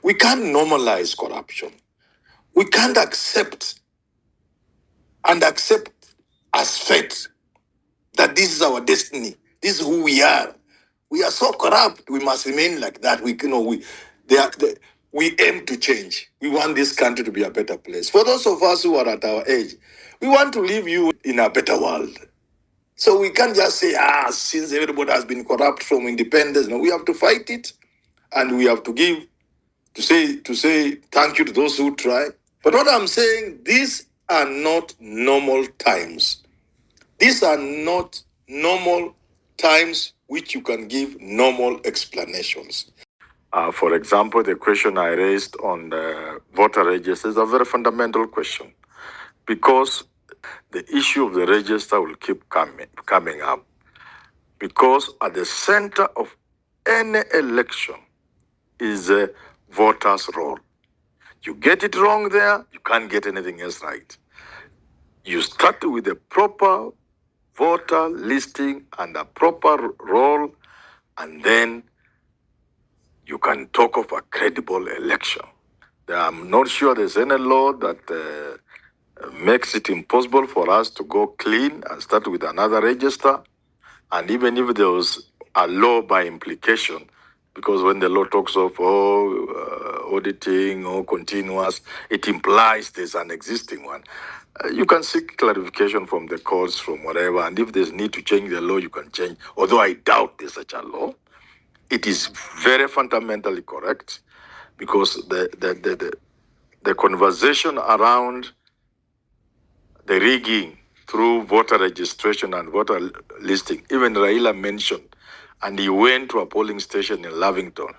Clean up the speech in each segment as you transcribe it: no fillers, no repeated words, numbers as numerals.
We can't normalize corruption. We can't accept as fate that this is our destiny. This is who we are. We are so corrupt. We must remain like that. We aim to change. We want this country to be a better place. For those of us who are at our age, we want to leave you in a better world. So we can't just say, since everybody has been corrupt from independence. No, we have to fight it, and we have to say thank you to those who try. But what I'm saying, these are not normal times. These are not normal times which you can give normal explanations. For example, the question I raised on the voter register is a very fundamental question, because the issue of the register will keep coming up, because at the center of any election is the voter's role. You get it wrong there, you can't get anything else right. You start with the proper voter listing and a proper role, and then you can talk of a credible election. I'm not sure there's any law that makes it impossible for us to go clean and start with another register. And even if there was a law by implication, because when the law talks of auditing or continuous, it implies there's an existing one. You can seek clarification from the courts, from whatever, and if there's need to change the law, you can change. Although I doubt there's such a law, it is very fundamentally correct, because the conversation around the rigging through voter registration and voter listing, even Raila mentioned, and he went to a polling station in Lavington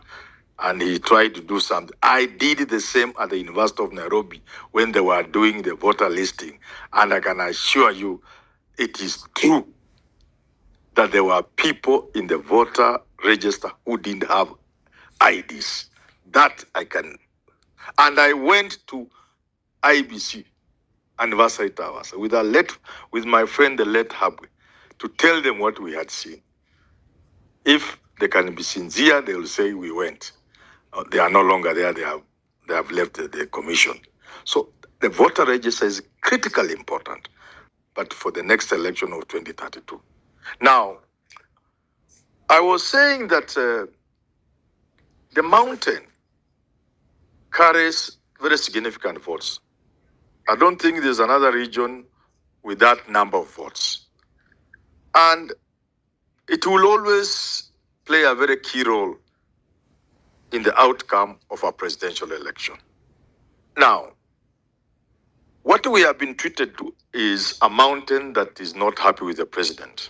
and he tried to do something. I did the same at the University of Nairobi when they were doing the voter listing. And I can assure you, it is true that there were people in the voter register who didn't have IDs. That I can. And I went to IBC anniversary towers with my friend the late Habwe, to tell them what we had seen. If they can be sincere, they will say we went. They are no longer there. They have left the commission. So the voter register is critically important, but for the next election of 2032. Now, I was saying that the mountain carries very significant votes. I don't think there's another region with that number of votes. And it will always play a very key role in the outcome of a presidential election. Now, what we have been treated to is a mountain that is not happy with the president.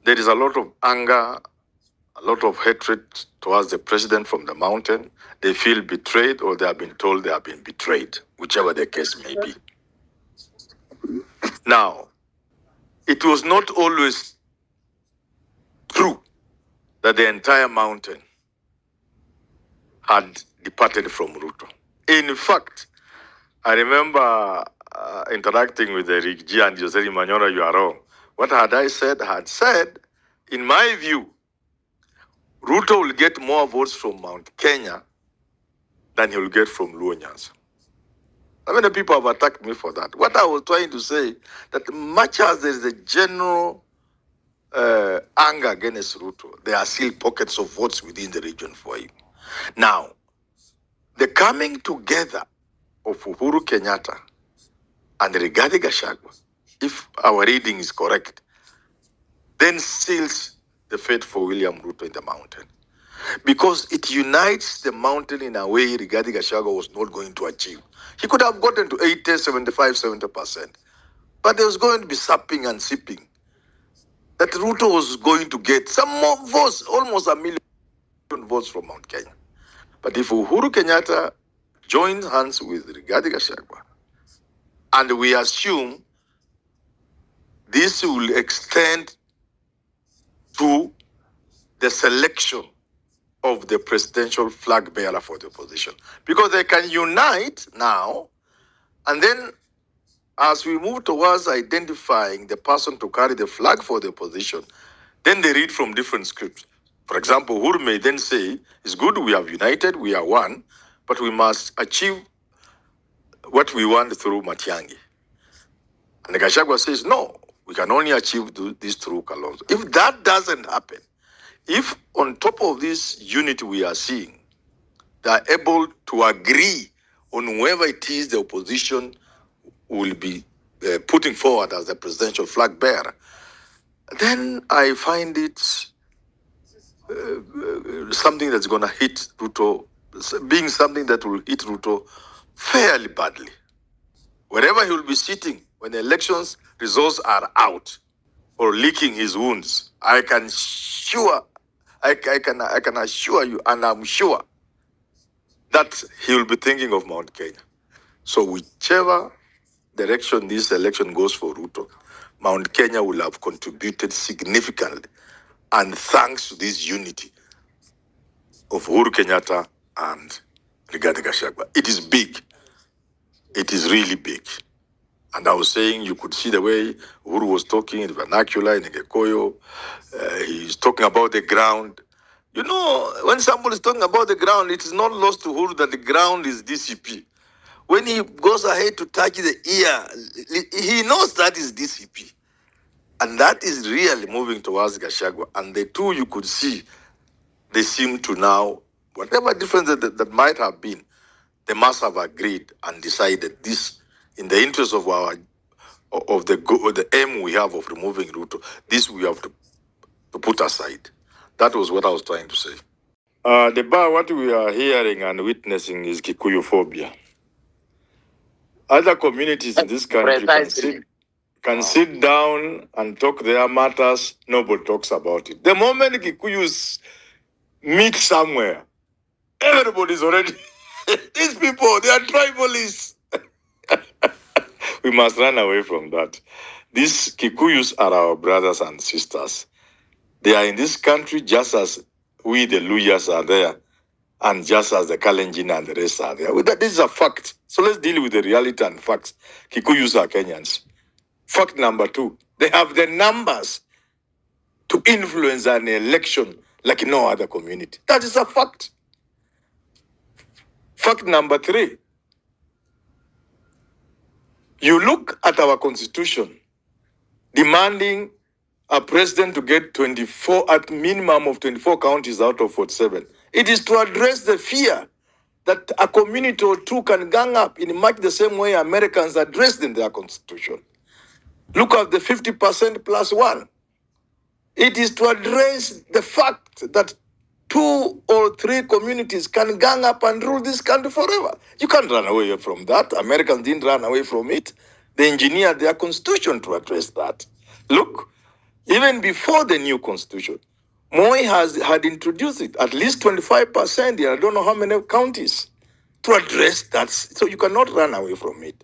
There is a lot of anger, a lot of hatred towards the president from the mountain. They feel betrayed, or they have been told they have been betrayed, whichever the case may be. Now, it was not always true that the entire mountain had departed from Ruto. In fact, I remember interacting with Eric G and Jose Manyira, you are wrong. What had I said? I had said, in my view, Ruto will get more votes from Mount Kenya than he will get from Luo Nyanza. How many people have attacked me for that? What I was trying to say, that much as there is a general anger against Ruto, there are still pockets of votes within the region for him. Now, the coming together of Uhuru Kenyatta and Rigathi Gachagua, if our reading is correct, then seals the fate for William Ruto in the mountain. Because it unites the mountain in a way Rigathi Gachagua was not going to achieve. He could have gotten to 80, 75, 70%. But there was going to be sapping and sipping. That Ruto was going to get some more votes, almost 1 million votes from Mount Kenya. But if Uhuru Kenyatta joins hands with Rigathi Gachagua, and we assume this will extend to the selection of the presidential flag bearer for the opposition, because they can unite now, and then as we move towards identifying the person to carry the flag for the opposition, then they read from different scripts. For example, Uhuru may then say, it's good we have united, we are one, but we must achieve what we want through Matiang'i. And Gachagua says, no, we can only achieve this through Kalonzo. If that doesn't happen, if on top of this unity we are seeing, they are able to agree on whoever it is the opposition will be putting forward as the presidential flag bearer, then I find it something that's going to hit Ruto, being something that will hit Ruto fairly badly. Wherever he will be sitting when the elections results are out or licking his wounds, I can assure you, and I'm sure that he will be thinking of Mount Kenya. So whichever direction this election goes for Ruto, Mount Kenya will have contributed significantly, and thanks to this unity of Uhuru Kenyatta and Rigathi Gachagua. It is big. It is really big. And I was saying, you could see the way Uhuru was talking in vernacular, in Gikuyu. He's talking about the ground. You know, when somebody is talking about the ground, it is not lost to Uhuru that the ground is DCP. When he goes ahead to touch the ear, he knows that is DCP. And that is really moving towards Gachagua. And the two, you could see, they seem to now, whatever difference that might have been, they must have agreed and decided this, in the interest of the aim we have of removing Ruto, this we have to put aside. That was what I was trying to say. What we are hearing and witnessing is Kikuyu phobia. Other communities in this country can sit down and talk their matters. Nobody talks about it. The moment Kikuyus meet somewhere, everybody's already, these people, they are tribalists. We must run away from that. These Kikuyus are our brothers and sisters. They are in this country just as we, the Luyas, are there, and just as the Kalenjin and the rest are there. This is a fact. So let's deal with the reality and facts. Kikuyus are Kenyans. Fact number 2, they have the numbers to influence an election like no other community. That is a fact. Fact number 3, you look at our constitution demanding a president to get 24, at minimum of 24 counties out of 47. It is to address the fear that a community or two can gang up in much the same way Americans addressed in their constitution. Look at the 50% plus 1. It is to address the fact that 2 or 3 communities can gang up and rule this country forever. You can't run away from that. Americans didn't run away from it. They engineered their constitution to address that. Look, even before the new constitution, Moi had introduced it, at least 25% in I don't know how many counties, to address that. So you cannot run away from it.